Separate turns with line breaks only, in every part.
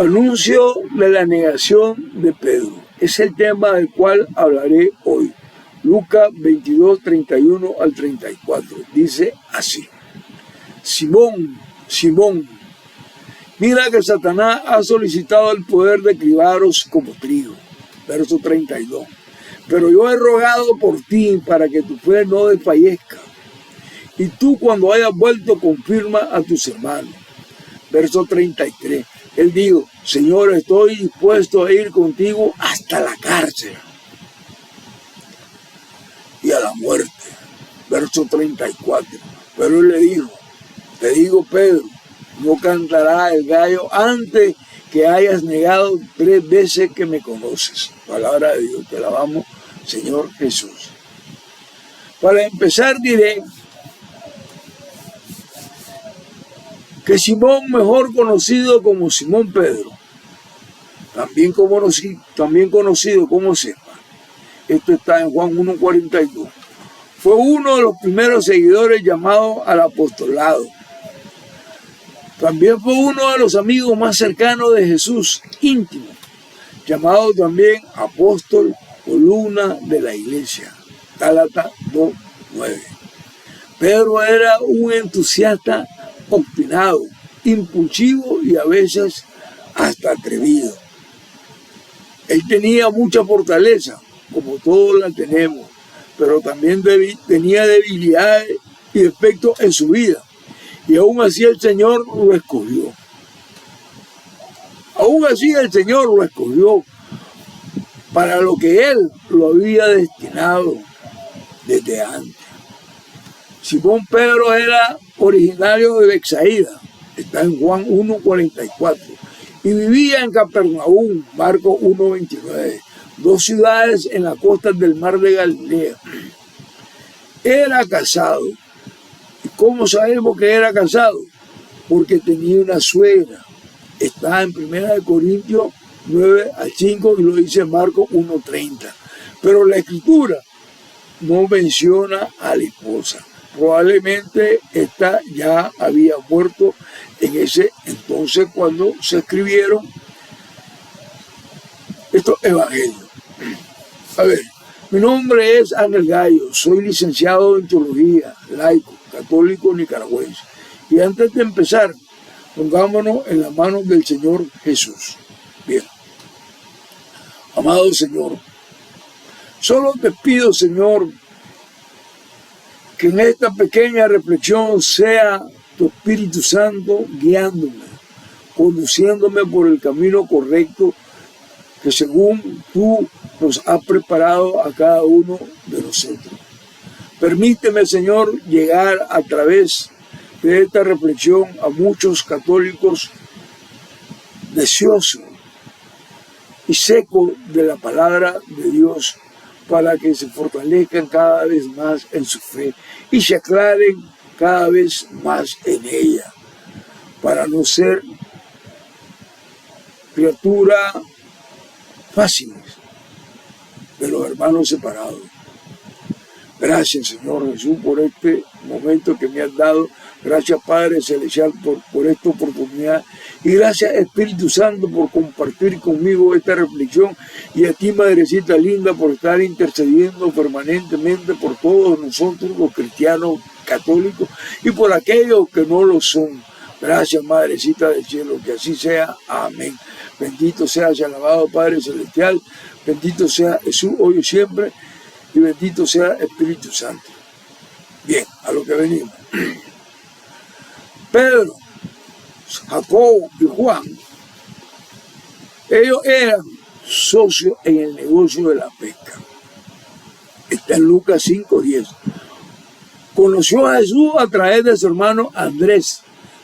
Anuncio de la negación de Pedro. Es el tema del cual hablaré hoy. Lucas 22, 31 al 34. Dice así. Simón, Simón, mira que Satanás ha solicitado el poder de cribaros como trigo. Verso 32. Pero yo he rogado por ti para que tu fe no desfallezca. Y tú cuando hayas vuelto confirma a tus hermanos. Verso 33. Él dijo, Señor, estoy dispuesto a ir contigo hasta la cárcel y a la muerte. Verso 34. Pero él le dijo, te digo, Pedro, no cantará el gallo antes que hayas negado 3 veces que me conoces. Palabra de Dios, te alabamos, Señor Jesús. Para empezar diré que Simón, mejor conocido como Simón Pedro, también conocido como Cefa, esto está en Juan 1:42, fue uno de los primeros seguidores llamados al apostolado. También fue uno de los amigos más cercanos de Jesús, íntimo, llamado también apóstol, columna de la iglesia. Gálatas 2:9. Pedro era un entusiasta obstinado, impulsivo y a veces hasta atrevido. Él tenía mucha fortaleza, como todos la tenemos, pero también tenía debilidades y defectos en su vida. Y aún así el Señor lo escogió. Aún así el Señor lo escogió para lo que Él lo había destinado desde antes. Simón Pedro era originario de Betsaida, está en Juan 1:44, y vivía en Capernaum, Marcos 1:29, 2 ciudades en las costas del mar de Galilea. Era casado. ¿Y cómo sabemos que era casado? Porque tenía una suegra. Está en 1 Corintios 9:5 y lo dice Marcos 1:30. Pero la Escritura no menciona a la esposa. Probablemente esta ya había muerto en ese entonces cuando se escribieron estos evangelios. A ver, mi nombre es Ángel Gallo, soy licenciado en teología, laico, católico nicaragüense. Y antes de empezar, pongámonos en las manos del Señor Jesús. Bien, amado Señor, solo te pido, Señor, que en esta pequeña reflexión sea tu Espíritu Santo guiándome, conduciéndome por el camino correcto que según tú nos has preparado a cada uno de nosotros. Permíteme, Señor, llegar a través de esta reflexión a muchos católicos deseosos y secos de la palabra de Dios, para que se fortalezcan cada vez más en su fe y se aclaren cada vez más en ella, para no ser criaturas fáciles de los hermanos separados. Gracias, Señor Jesús, por este momento que me has dado. Gracias, Padre Celestial, por esta oportunidad. Y gracias, Espíritu Santo, por compartir conmigo esta reflexión. Y a ti, Madrecita linda, por estar intercediendo permanentemente por todos nosotros, los cristianos católicos, y por aquellos que no lo son. Gracias, Madrecita del cielo, que así sea. Amén. Bendito seas, alabado Padre Celestial. Bendito sea Jesús, hoy y siempre. Y bendito sea Espíritu Santo. Bien, a lo que venimos. Pedro, Jacobo y Juan, ellos eran socios en el negocio de la pesca. Está en Lucas 5:10. Conoció a Jesús a través de su hermano Andrés,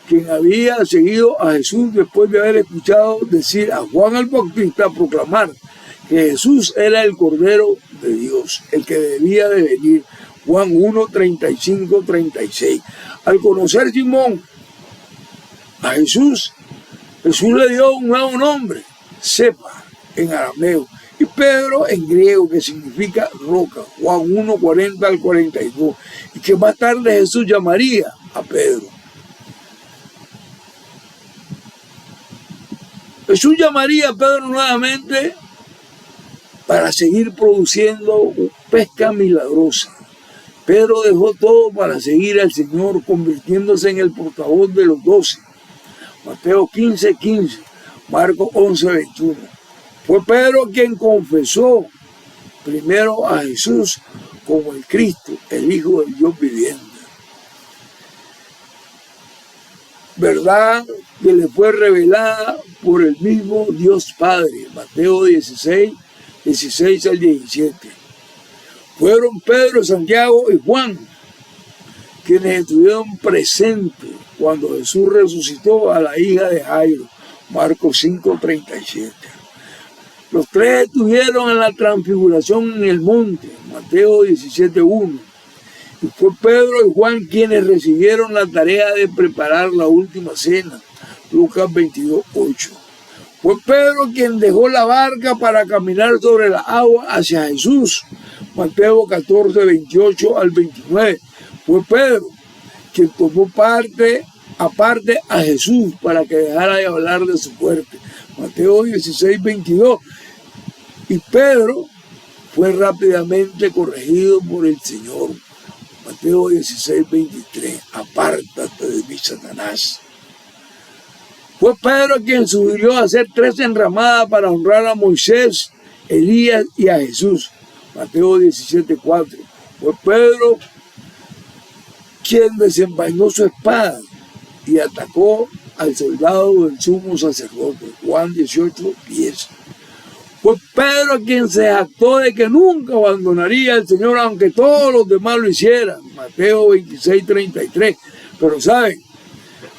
quien había seguido a Jesús después de haber escuchado decir a Juan el Bautista proclamar que Jesús era el Cordero de Dios, el que debía de venir. Juan 1:35-36. Al conocer Simón a Jesús, Jesús le dio un nuevo nombre, Cefa en arameo, y Pedro en griego, que significa roca. Juan 1:40-42. Y que más tarde Jesús llamaría a Pedro. Jesús llamaría a Pedro nuevamente para seguir produciendo pesca milagrosa. Pedro dejó todo para seguir al Señor, convirtiéndose en el portavoz de los 12. Mateo 15:15, Marcos 11:21. Fue Pedro quien confesó primero a Jesús como el Cristo, el Hijo del Dios viviente. Verdad que le fue revelada por el mismo Dios Padre. Mateo 16 al 17. Fueron Pedro, Santiago y Juan quienes estuvieron presentes cuando Jesús resucitó a la hija de Jairo. Marcos 5:37. Los tres estuvieron en la transfiguración en el monte. Mateo 17:1. Y fue Pedro y Juan quienes recibieron la tarea de preparar la última cena. Lucas 22:8. Fue Pedro quien dejó la barca para caminar sobre la agua hacia Jesús. Mateo 14:28 al 29. Fue Pedro quien tomó aparte a Jesús para que dejara de hablar de su muerte. Mateo 16:22. Y Pedro fue rápidamente corregido por el Señor. Mateo 16:23. Apártate de mí, Satanás. Fue Pedro quien sugirió hacer 3 enramadas para honrar a Moisés, Elías y a Jesús. Mateo 17:4. Fue Pedro quien desenvainó su espada y atacó al soldado del sumo sacerdote. Juan 18:10. Fue Pedro quien se jactó de que nunca abandonaría al Señor aunque todos los demás lo hicieran. Mateo 26:33. Pero ¿saben?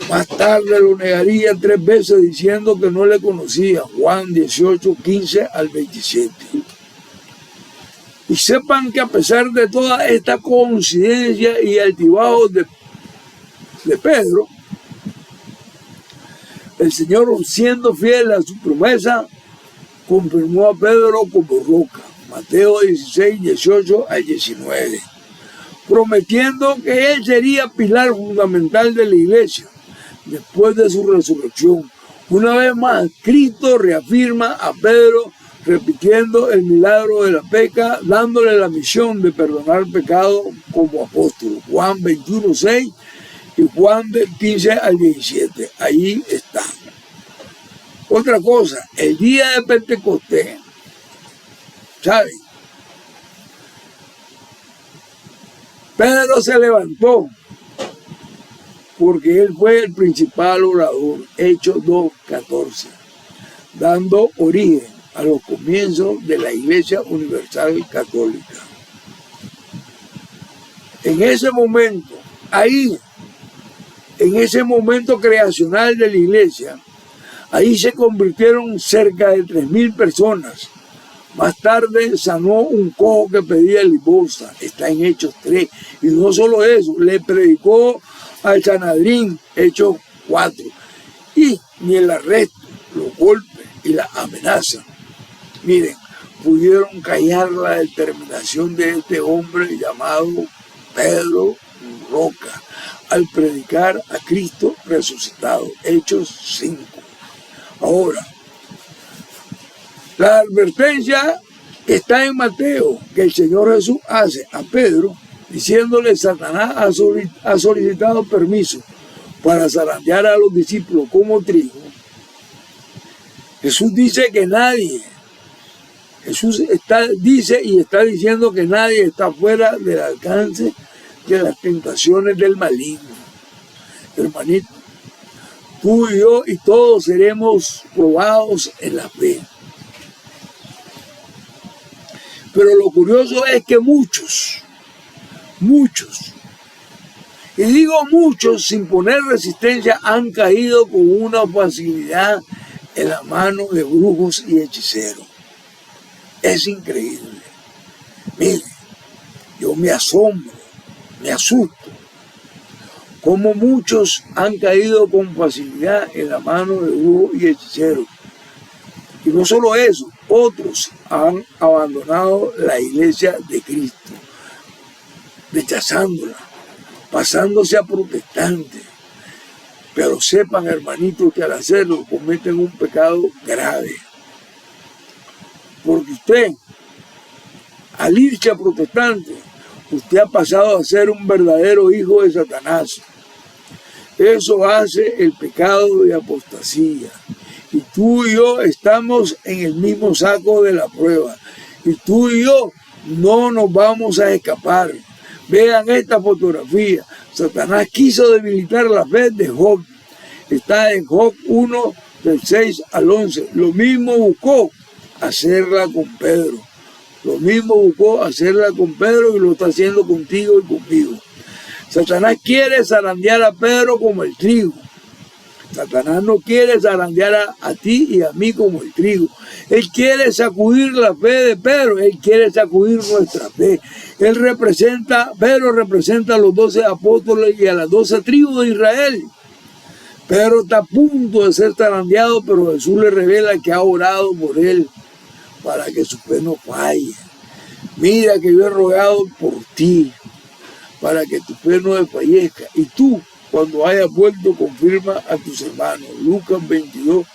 Más tarde lo negaría 3 veces diciendo que no le conocía. Juan 18:15 al 27. Y sepan que a pesar de toda esta coincidencia y altibajos de Pedro, el Señor, siendo fiel a su promesa, confirmó a Pedro como roca. Mateo 16:18 al 19. Prometiendo que él sería pilar fundamental de la iglesia después de su resurrección. Una vez más, Cristo reafirma a Pedro repitiendo el milagro de la pesca, dándole la misión de perdonar pecado como apóstol. Juan 21:6 y Juan 15 al 17. Ahí está. Otra cosa, el día de Pentecostés, ¿saben? Pedro se levantó porque él fue el principal orador, Hechos 2:14, dando origen a los comienzos de la Iglesia Universal Católica. En ese momento, en ese momento creacional de la Iglesia, ahí se convirtieron cerca de 3,000 personas. Más tarde sanó un cojo que pedía limosna, está en Hechos 3. Y no solo eso, le predicó al Sanedrín, Hechos 4. Y ni el arresto, los golpes y la amenaza, miren, pudieron callar la determinación de este hombre llamado Pedro Roca al predicar a Cristo resucitado. Hechos 5. Ahora, la advertencia está en Mateo que el Señor Jesús hace a Pedro diciéndole: Satanás ha solicitado permiso para zarandear a los discípulos como trigo. Jesús dice que nadie, dice y está diciendo que nadie está fuera del alcance de las tentaciones del maligno. Hermanito, tú y yo y todos seremos probados en la fe. Pero lo curioso es que muchos, y digo muchos sin poner resistencia, han caído con una facilidad en la mano de brujos y hechiceros. Es increíble. Mire, yo me asombro, me asusto, como muchos han caído con facilidad en la mano de brujos y hechiceros. Y no solo eso, otros han abandonado la iglesia de Cristo, rechazándola, pasándose a protestantes, Pero sepan, hermanitos, que al hacerlo cometen un pecado grave. Porque usted, al irse a protestante, usted ha pasado a ser un verdadero hijo de Satanás. Eso hace el pecado de apostasía. Y tú y yo estamos en el mismo saco de la prueba. Y tú y yo no nos vamos a escapar. Vean esta fotografía. Satanás quiso debilitar la fe de Job. Está en Job 1, del 6 al 11. Lo mismo buscó hacerla con Pedro. Lo mismo buscó hacerla con Pedro y lo está haciendo contigo y conmigo. Satanás quiere zarandear a Pedro como el trigo. Satanás no quiere zarandear a ti y a mí como el trigo. Él quiere sacudir la fe de Pedro. Él quiere sacudir nuestra fe. Pedro representa a los 12 apóstoles y a las 12 tribus de Israel. Pedro está a punto de ser zarandeado, pero Jesús le revela que ha orado por él para que su fe no falle. Mira que yo he rogado por ti para que tu fe no desfallezca. Y tú, cuando hayas vuelto, confirma a tus hermanos. Lucas 22,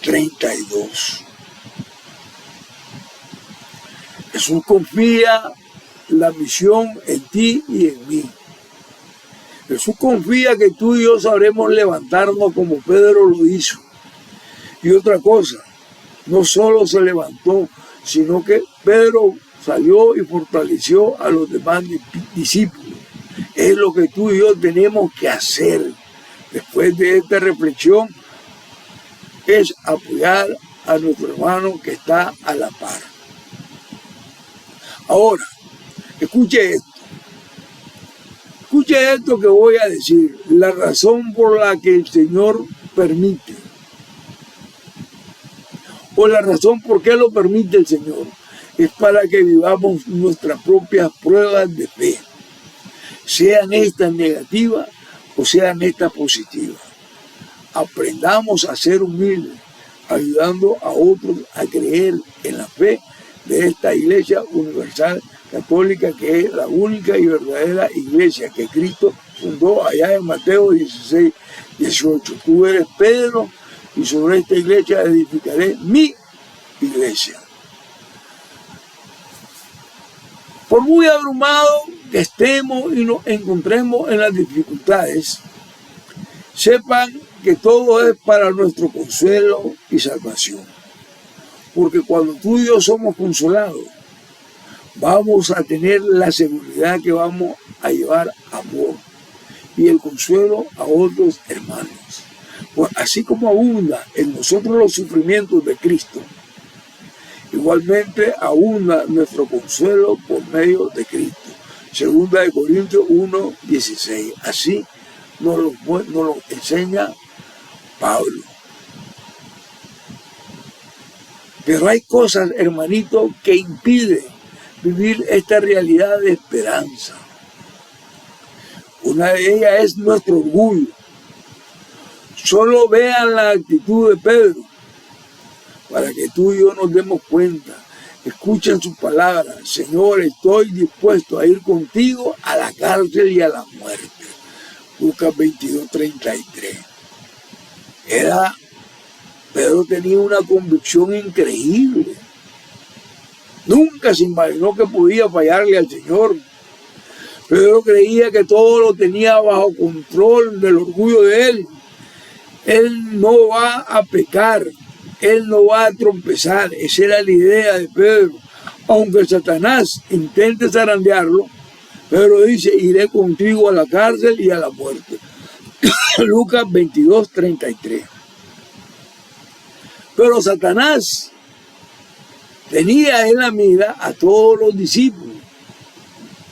32. Jesús confía la misión en ti y en mí. Jesús confía que tú y yo sabremos levantarnos como Pedro lo hizo. Y otra cosa, no solo se levantó, sino que Pedro salió y fortaleció a los demás discípulos. Es lo que tú y yo tenemos que hacer después de esta reflexión, es apoyar a nuestro hermano que está a la par. Ahora, escuche esto que voy a decir, la razón por la que el Señor permite, o la razón por qué lo permite el Señor, es para que vivamos nuestras propias pruebas de fe, sean estas negativas o sean estas positivas. Aprendamos a ser humildes, ayudando a otros a creer en la fe de esta Iglesia Universal Católica, que es la única y verdadera iglesia que Cristo fundó allá en Mateo 16, 18. Tú eres Pedro y sobre esta iglesia edificaré mi iglesia. Por muy abrumado que estemos y nos encontremos en las dificultades, sepan que todo es para nuestro consuelo y salvación. Porque cuando tú y yo somos consolados, vamos a tener la seguridad que vamos a llevar amor y el consuelo a otros hermanos. Pues así como abunda en nosotros los sufrimientos de Cristo, igualmente abunda nuestro consuelo por medio de Cristo. Segunda de Corintios 1, 16. Así nos lo enseña Pablo. Pero hay cosas, hermanitos, que impiden vivir esta realidad de esperanza. Una de ellas es nuestro orgullo. Solo vean la actitud de Pedro para que tú y yo nos demos cuenta. Escuchen sus palabras: Señor, estoy dispuesto a ir contigo a la cárcel y a la muerte. Lucas 22, 33. Pedro tenía una convicción increíble. Nunca se imaginó que podía fallarle al Señor. Pedro creía que todo lo tenía bajo control del orgullo de él. Él no va a pecar, él no va a tropezar. Esa era la idea de Pedro. Aunque Satanás intente zarandearlo, Pedro dice: iré contigo a la cárcel y a la muerte. Lucas 22, 33. Pero Satanás tenía en la mira a todos los discípulos.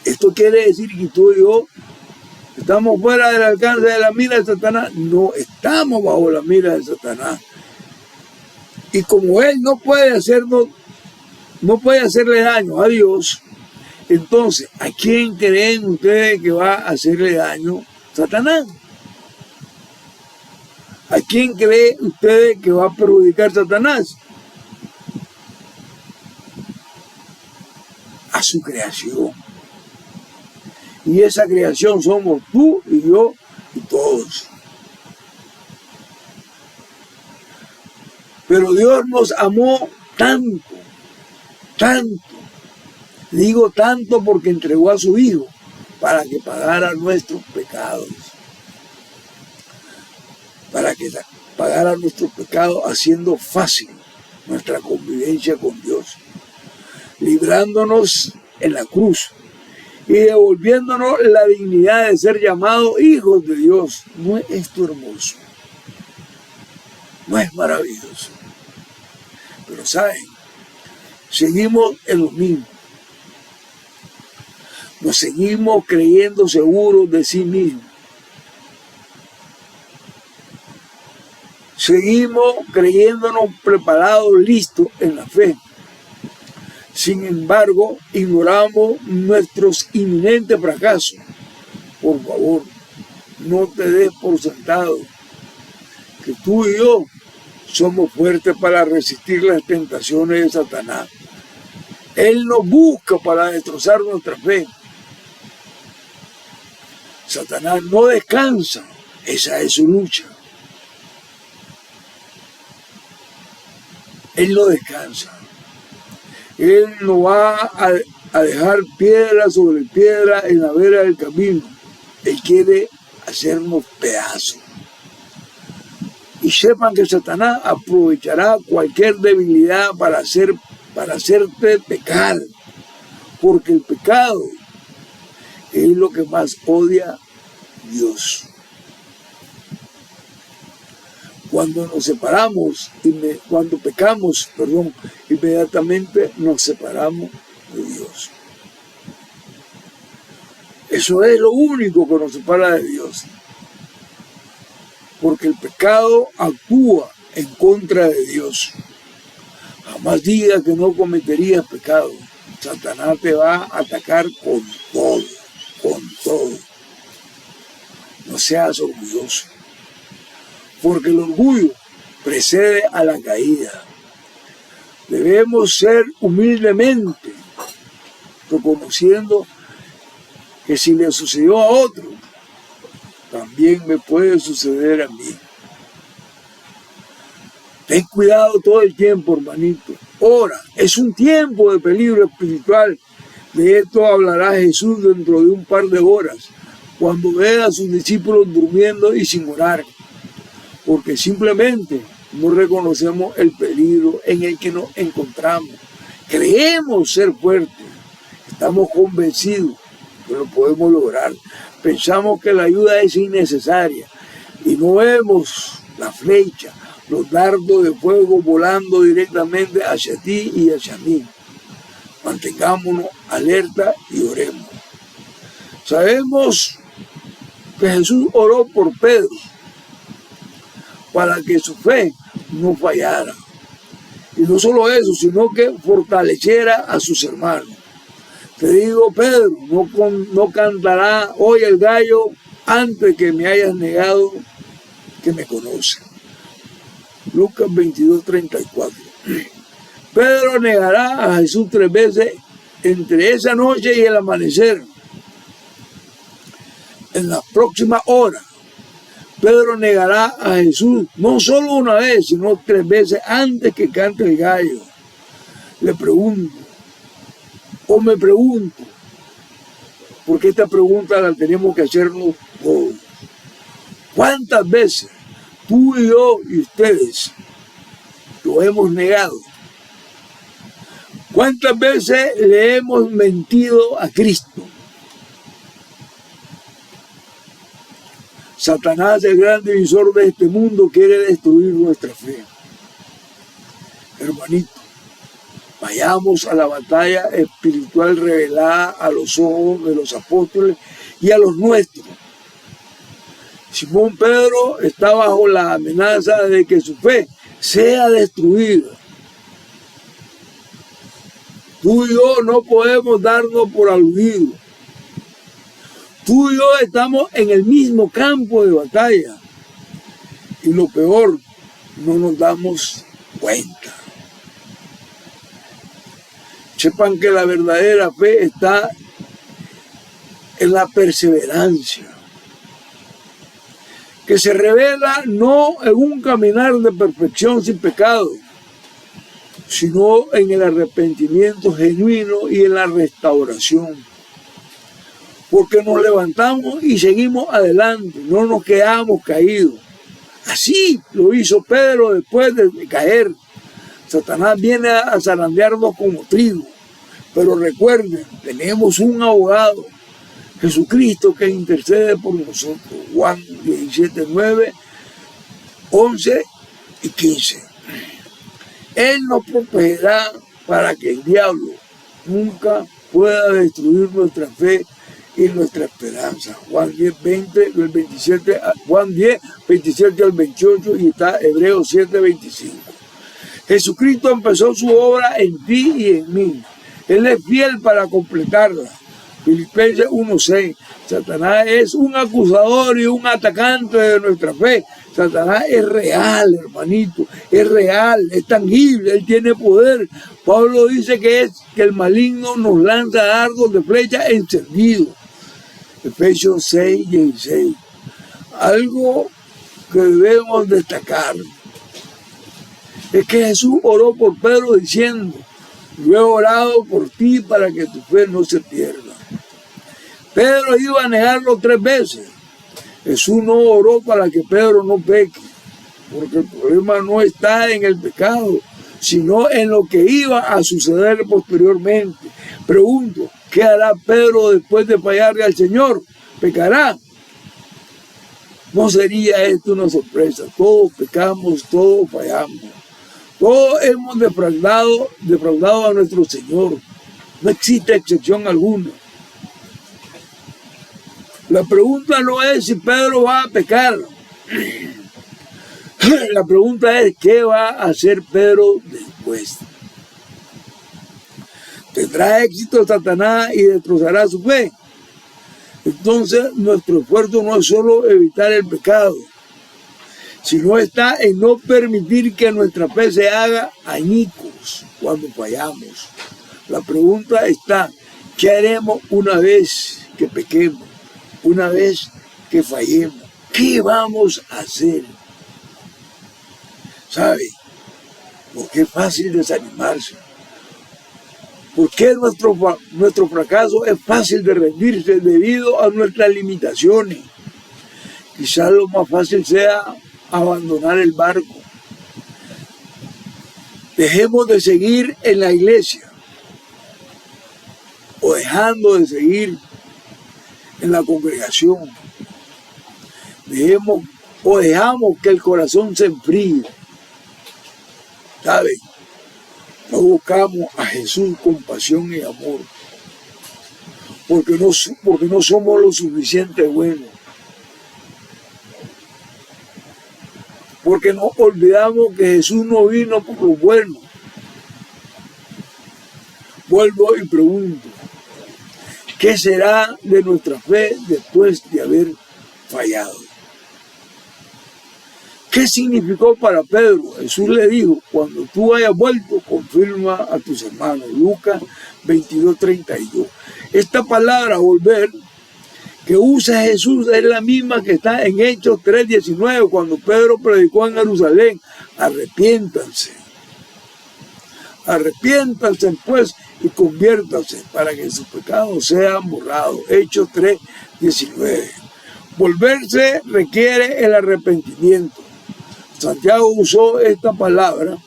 Esto quiere decir que tú y yo estamos fuera del alcance de la mira de Satanás. No estamos bajo la mira de Satanás. Y como él no puede hacerle daño a Dios, entonces, ¿a quién creen ustedes que va a hacerle daño Satanás? ¿A quién creen ustedes que va a perjudicar Satanás? A su creación. Y esa creación somos tú y yo y todos. Pero Dios nos amó tanto, tanto. Digo tanto porque entregó a su Hijo para que pagara nuestros pecados. Para que pagara nuestros pecados, haciendo fácil nuestra convivencia con Dios, librándonos en la cruz y devolviéndonos la dignidad de ser llamados hijos de Dios. ¿No es esto hermoso? ¿No es maravilloso? Pero ¿saben? Seguimos en lo mismo. Nos seguimos creyendo seguros de sí mismos. Seguimos creyéndonos preparados, listos en la fe. Sin embargo, ignoramos nuestros inminentes fracasos. Por favor, no te des por sentado que tú y yo somos fuertes para resistir las tentaciones de Satanás. Él nos busca para destrozar nuestra fe. Satanás no descansa, esa es su lucha. Él no descansa. Él no va a dejar piedra sobre piedra en la vera del camino. Él quiere hacernos pedazos. Y sepan que Satanás aprovechará cualquier debilidad para hacerte pecar. Porque el pecado es lo que más odia Dios. Cuando nos separamos, cuando pecamos, inmediatamente nos separamos de Dios. Eso es lo único que nos separa de Dios. Porque el pecado actúa en contra de Dios. Jamás diga que no cometerías pecado. Satanás te va a atacar con todo, con todo. No seas orgulloso. Porque el orgullo precede a la caída. Debemos ser humildemente, reconociendo que si le sucedió a otro, también me puede suceder a mí. Ten cuidado todo el tiempo, hermanito. Ora, es un tiempo de peligro espiritual. De esto hablará Jesús dentro de un par de horas, cuando vea a sus discípulos durmiendo y sin orar. Porque simplemente no reconocemos el peligro en el que nos encontramos. Creemos ser fuertes, estamos convencidos que lo podemos lograr. Pensamos que la ayuda es innecesaria y no vemos la flecha, los dardos de fuego volando directamente hacia ti y hacia mí. Mantengámonos alerta y oremos. Sabemos que Jesús oró por Pedro para que su fe no fallara. Y no solo eso, sino que fortaleciera a sus hermanos. Te digo, Pedro, no cantará hoy el gallo antes que me hayas negado que me conoce. Lucas 22:34. Pedro negará a Jesús 3 veces entre esa noche y el amanecer. En las próximas horas, Pedro negará a Jesús no solo una vez, sino 3 veces antes que cante el gallo. Le pregunto, o me pregunto, porque esta pregunta la tenemos que hacernos todos. ¿Cuántas veces tú y yo y ustedes lo hemos negado? ¿Cuántas veces le hemos mentido a Cristo? Satanás, el gran divisor de este mundo, quiere destruir nuestra fe. Hermanito, vayamos a la batalla espiritual revelada a los ojos de los apóstoles y a los nuestros. Simón Pedro está bajo la amenaza de que su fe sea destruida. Tú y yo no podemos darnos por aludidos. Tú y yo estamos en el mismo campo de batalla. Y lo peor, no nos damos cuenta. Sepan que la verdadera fe está en la perseverancia. que se revela no en un caminar de perfección sin pecado, sino en el arrepentimiento genuino y en la restauración. Porque nos levantamos y seguimos adelante, no nos quedamos caídos. Así lo hizo Pedro después de caer. Satanás viene a zarandearnos como trigo. Pero recuerden, tenemos un abogado, Jesucristo, que intercede por nosotros. Juan 17, 9, 11 y 15. Él nos protegerá para que el diablo nunca pueda destruir nuestra fe y nuestra esperanza. Juan 10, 20, del 27, Juan 10, 27 al 28 y está Hebreos 7, 25. Jesucristo empezó su obra en ti y en mí. Él es fiel para completarla. Filipenses 1:6. Satanás es un acusador y un atacante de nuestra fe. Satanás es real, hermanito. Es real, es tangible, él tiene poder. Pablo dice que el maligno nos lanza dardos de flecha encendidos. Efesios 6:16. Algo que debemos destacar es que Jesús oró por Pedro diciendo: yo he orado por ti para que tu fe no se pierda. Pedro iba a negarlo 3 veces. Jesús no oró para que Pedro no peque, porque el problema no está en el pecado, sino en lo que iba a suceder posteriormente. Pregunto, ¿qué hará Pedro después de fallarle al Señor? ¿Pecará? ¿No sería esto una sorpresa? Todos pecamos, todos fallamos. Todos hemos defraudado a nuestro Señor. No existe excepción alguna. La pregunta no es si Pedro va a pecar. La pregunta es ¿qué va a hacer Pedro después? ¿Tendrá éxito Satanás y destrozará su fe? Entonces nuestro esfuerzo no es solo evitar el pecado, sino está en no permitir que nuestra fe se haga añicos cuando fallamos. La pregunta está, ¿qué haremos una vez que pequemos? Una vez que fallemos, ¿qué vamos a hacer? ¿Sabe? Porque es fácil desanimarse. Porque nuestro fracaso es fácil de rendirse debido a nuestras limitaciones. Quizás lo más fácil sea abandonar el barco. Dejemos de seguir en la iglesia o dejando de seguir en la congregación. Dejamos que el corazón se enfríe. ¿Sabe? No buscamos a Jesús con pasión y amor, porque no somos lo suficiente buenos. Porque nos olvidamos que Jesús no vino por lo bueno. Vuelvo y pregunto, ¿qué será de nuestra fe después de haber fallado? ¿Qué significó para Pedro? Jesús le dijo, cuando tú hayas vuelto, confirma a tus hermanos. Lucas 22:32. Esta palabra, volver, que usa Jesús es la misma que está en Hechos 3:19, cuando Pedro predicó en Jerusalén. Arrepiéntanse. Arrepiéntanse pues y conviértanse para que sus pecados sean borrados. Hechos 3:19. Volverse requiere el arrepentimiento. Santiago usó esta palabra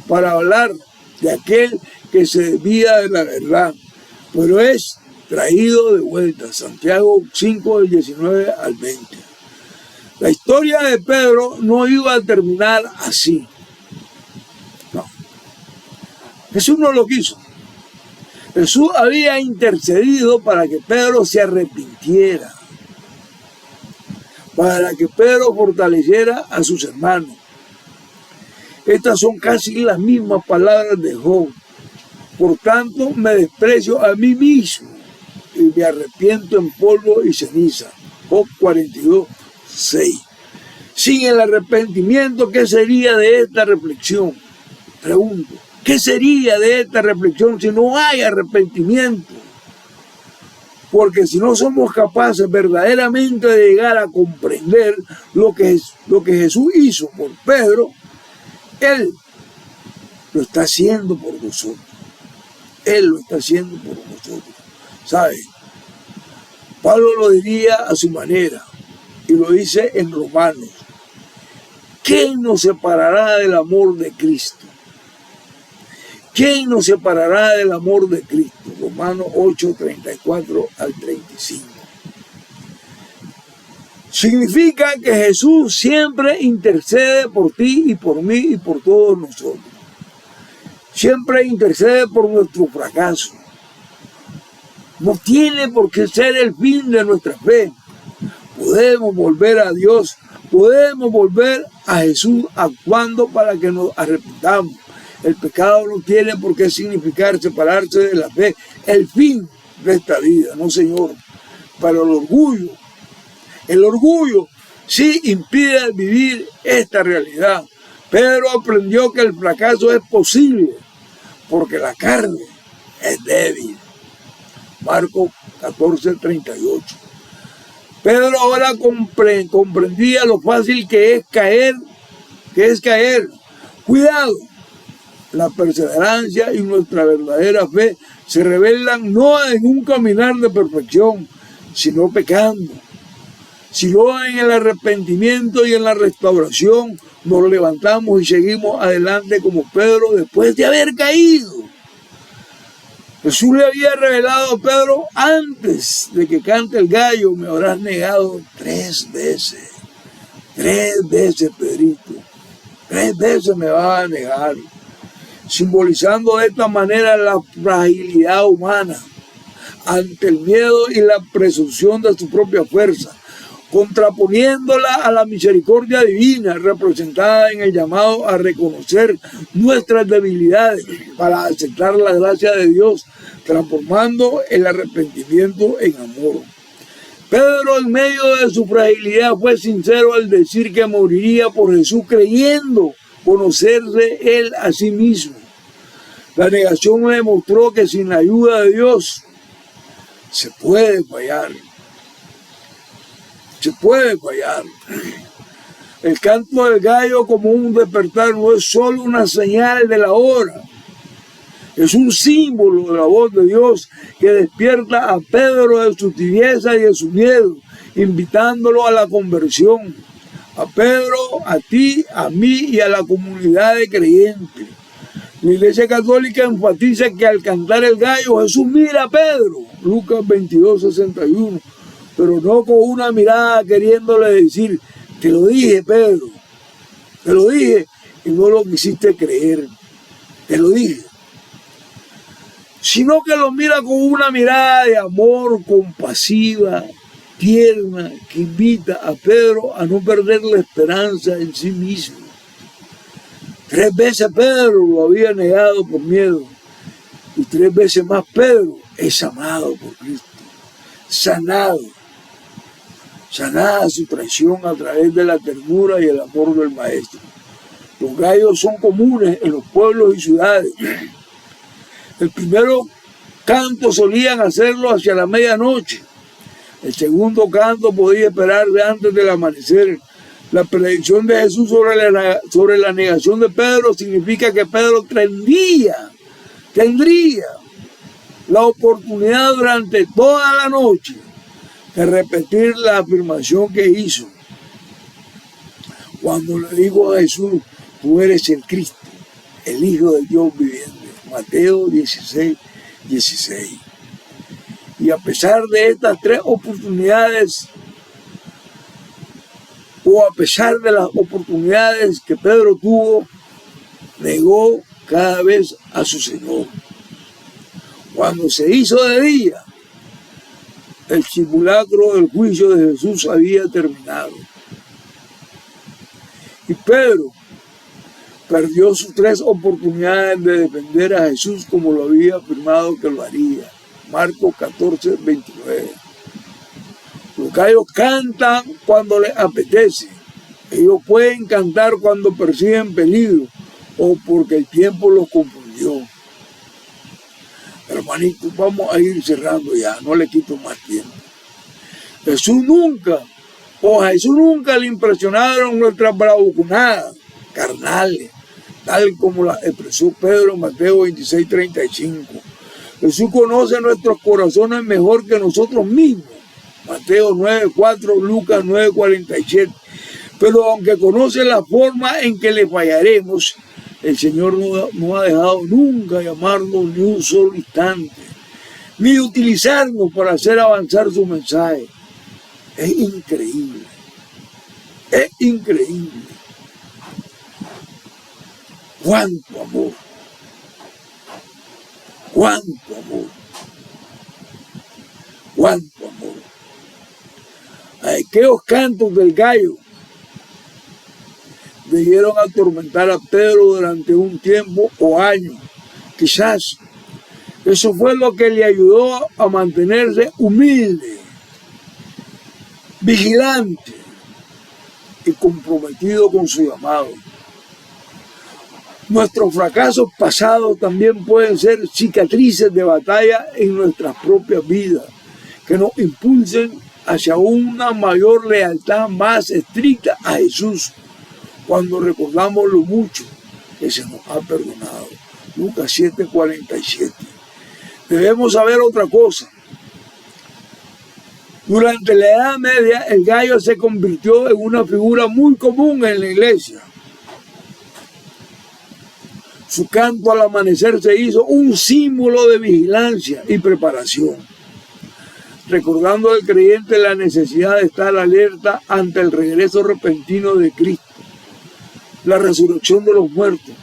para hablar de aquel que se desvía de la verdad, pero es traído de vuelta. Santiago 5, del 19 al 20. La historia de Pedro no iba a terminar así. No. Jesús no lo quiso. Jesús había intercedido para que Pedro se arrepintiera, para que Pedro fortaleciera a sus hermanos. Estas son casi las mismas palabras de Job. Por tanto, me desprecio a mí mismo y me arrepiento en polvo y ceniza. Job 42:6. Sin el arrepentimiento, ¿qué sería de esta reflexión? Pregunto, ¿qué sería de esta reflexión si no hay arrepentimiento? Porque si no somos capaces verdaderamente de llegar a comprender lo que Jesús hizo por Pedro, Él lo está haciendo por nosotros. Él lo está haciendo por nosotros. ¿Sabe? Pablo lo diría a su manera y lo dice en Romanos. ¿Quién nos separará del amor de Cristo? ¿Quién nos separará del amor de Cristo? Romanos 8, 34 al 35. Significa que Jesús siempre intercede por ti y por mí y por todos nosotros. Siempre intercede por nuestro fracaso. No tiene por qué ser el fin de nuestra fe. Podemos volver a Dios, podemos volver a Jesús actuando para que nos arrepintamos. El pecado no tiene por qué significar separarse de la fe, el fin de esta vida, no señor. Pero el orgullo sí impide vivir esta realidad. Pedro aprendió que el fracaso es posible porque la carne es débil. Marcos 14, 38. Pedro ahora comprendía lo fácil que es caer. Cuidado. La perseverancia y nuestra verdadera fe se revelan no en un caminar de perfección, sino pecando. Sino en el arrepentimiento y en la restauración nos levantamos y seguimos adelante como Pedro después de haber caído. Jesús le había revelado a Pedro: antes de que cante el gallo me habrás negado 3 veces. 3 veces, Pedrito. 3 veces me vas a negar. Simbolizando de esta manera la fragilidad humana ante el miedo y la presunción de su propia fuerza, contraponiéndola a la misericordia divina representada en el llamado a reconocer nuestras debilidades para aceptar la gracia de Dios, transformando el arrepentimiento en amor. Pedro, en medio de su fragilidad, fue sincero al decir que moriría por Jesús, creyendo conocerse él a sí mismo. La negación le demostró que sin la ayuda de Dios se puede fallar. Se puede fallar. El canto del gallo como un despertar no es solo una señal de la hora. Es un símbolo de la voz de Dios que despierta a Pedro de su tibieza y de su miedo, invitándolo a la conversión. A Pedro, a ti, a mí y a la comunidad de creyentes. La Iglesia Católica enfatiza que al cantar el gallo Jesús mira a Pedro, Lucas 22, 61, pero no con una mirada queriéndole decir: te lo dije, Pedro, te lo dije y no lo quisiste creer, te lo dije. Sino que lo mira con una mirada de amor compasiva, tierna, que invita a Pedro a no perder la esperanza en sí mismo. 3 veces Pedro lo había negado por miedo, y 3 veces más Pedro es amado por Cristo, sanada su traición a través de la ternura y el amor del Maestro. Los gallos son comunes en los pueblos y ciudades. El primero canto solían hacerlo hacia la medianoche. El segundo canto podía esperarse antes del amanecer. La predicción de Jesús sobre la negación de Pedro significa que Pedro tendría la oportunidad durante toda la noche de repetir la afirmación que hizo cuando le dijo a Jesús: tú eres el Cristo, el Hijo del Dios viviente. Mateo 16, 16. Y a pesar de estas 3 oportunidades, o a pesar de las oportunidades que Pedro tuvo, negó cada vez a su Señor. Cuando se hizo de día, el simulacro del juicio de Jesús había terminado. Y Pedro perdió sus 3 oportunidades de defender a Jesús como lo había afirmado que lo haría. Marcos 14, 29. Los gallos cantan cuando les apetece. Ellos pueden cantar cuando perciben peligro o porque el tiempo los confundió. Pero hermanito, vamos a ir cerrando ya, no le quito más tiempo. A Jesús nunca le impresionaron nuestras bravuconadas carnales, tal como la expresó Pedro en Mateo 26:35. Jesús conoce nuestros corazones mejor que nosotros mismos. Mateo 9:4, Lucas 9:47. Pero aunque conoce la forma en que le fallaremos, el Señor no ha dejado nunca llamarnos ni un solo instante, ni utilizarnos para hacer avanzar su mensaje. Es increíble. Es increíble. Cuánto amor. Cuánto amor. Cuánto amor. Aquellos cantos del gallo debieron atormentar a Pedro durante un tiempo o años. Quizás eso fue lo que le ayudó a mantenerse humilde, vigilante y comprometido con su llamado. Nuestros fracasos pasados también pueden ser cicatrices de batalla en nuestras propias vidas, que nos impulsen hacia una mayor lealtad más estricta a Jesús, cuando recordamos lo mucho que se nos ha perdonado. Lucas 7:47. Debemos saber otra cosa. Durante la Edad Media, el gallo se convirtió en una figura muy común en la iglesia. Su canto al amanecer se hizo un símbolo de vigilancia y preparación, recordando al creyente la necesidad de estar alerta ante el regreso repentino de Cristo, la resurrección de los muertos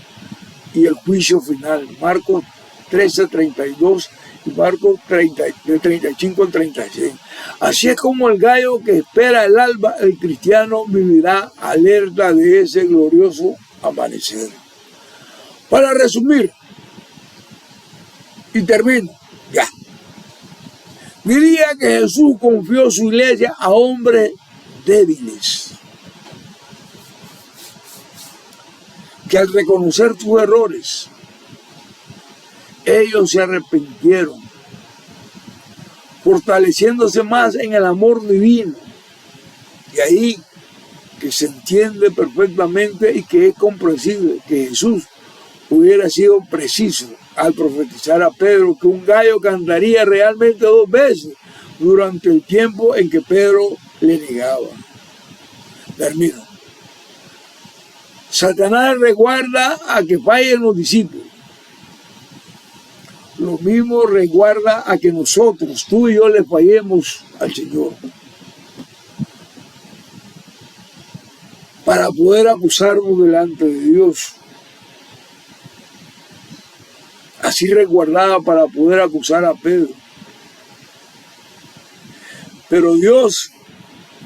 y el juicio final. Marcos 13:32 y Marcos 35:36. Así es como el gallo que espera el alba, el cristiano vivirá alerta de ese glorioso amanecer. Para resumir, y termino, ya. Diría que Jesús confió su iglesia a hombres débiles, que al reconocer sus errores, ellos se arrepintieron, fortaleciéndose más en el amor divino. Y ahí que se entiende perfectamente y que es comprensible que Jesús hubiera sido preciso al profetizar a Pedro que un gallo cantaría realmente 2 veces durante el tiempo en que Pedro le negaba. Termino. Satanás resguarda a que fallen los discípulos. Lo mismo resguarda a que nosotros, tú y yo, le fallemos al Señor, para poder acusarnos delante de Dios. Así resguardada para poder acusar a Pedro. Pero Dios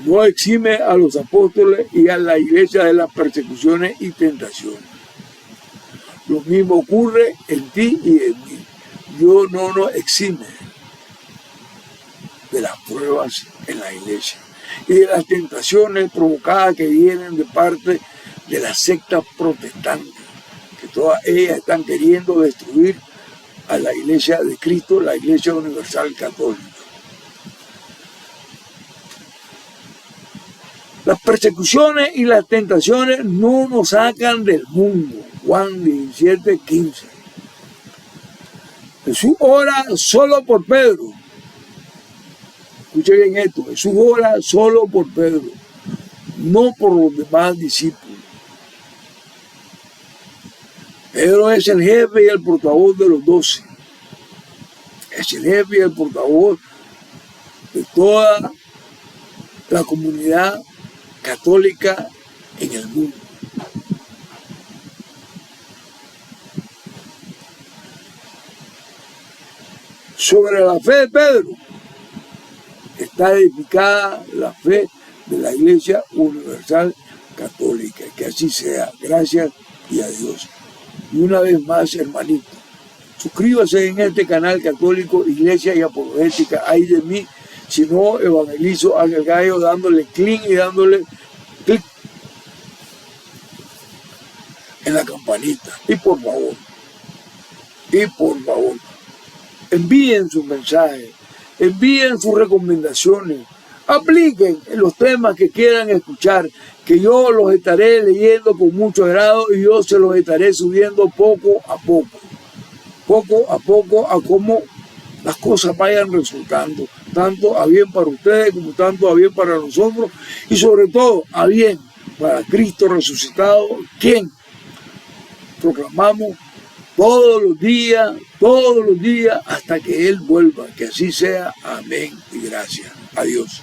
no exime a los apóstoles y a la iglesia de las persecuciones y tentaciones. Lo mismo ocurre en ti y en mí. Dios no nos exime de las pruebas en la iglesia y de las tentaciones provocadas que vienen de parte de las sectas protestantes, que todas ellas están queriendo destruir a la iglesia de Cristo, la iglesia universal católica. Las persecuciones y las tentaciones no nos sacan del mundo. Juan 17:15. Jesús ora solo por Pedro. Escuche bien esto. Jesús ora solo por Pedro, no por los demás discípulos. Pedro es el jefe y el portavoz de los 12. Es el jefe y el portavoz de toda la comunidad católica en el mundo. Sobre la fe de Pedro está edificada la fe de la Iglesia Universal Católica. Que así sea. Gracias y a Dios. Y una vez más, hermanito, suscríbase en este canal católico, Iglesia y Apologética. Ay de mí, si no evangelizo al gallo dándole clic y dándole clic en la campanita. Y por favor, envíen sus mensajes, envíen sus recomendaciones, apliquen en los temas que quieran escuchar, que yo los estaré leyendo con mucho agrado y yo se los estaré subiendo poco a cómo las cosas vayan resultando, tanto a bien para ustedes como tanto a bien para nosotros y sobre todo a bien para Cristo resucitado, quien proclamamos todos los días, hasta que Él vuelva. Que así sea. Amén y gracias. Adiós.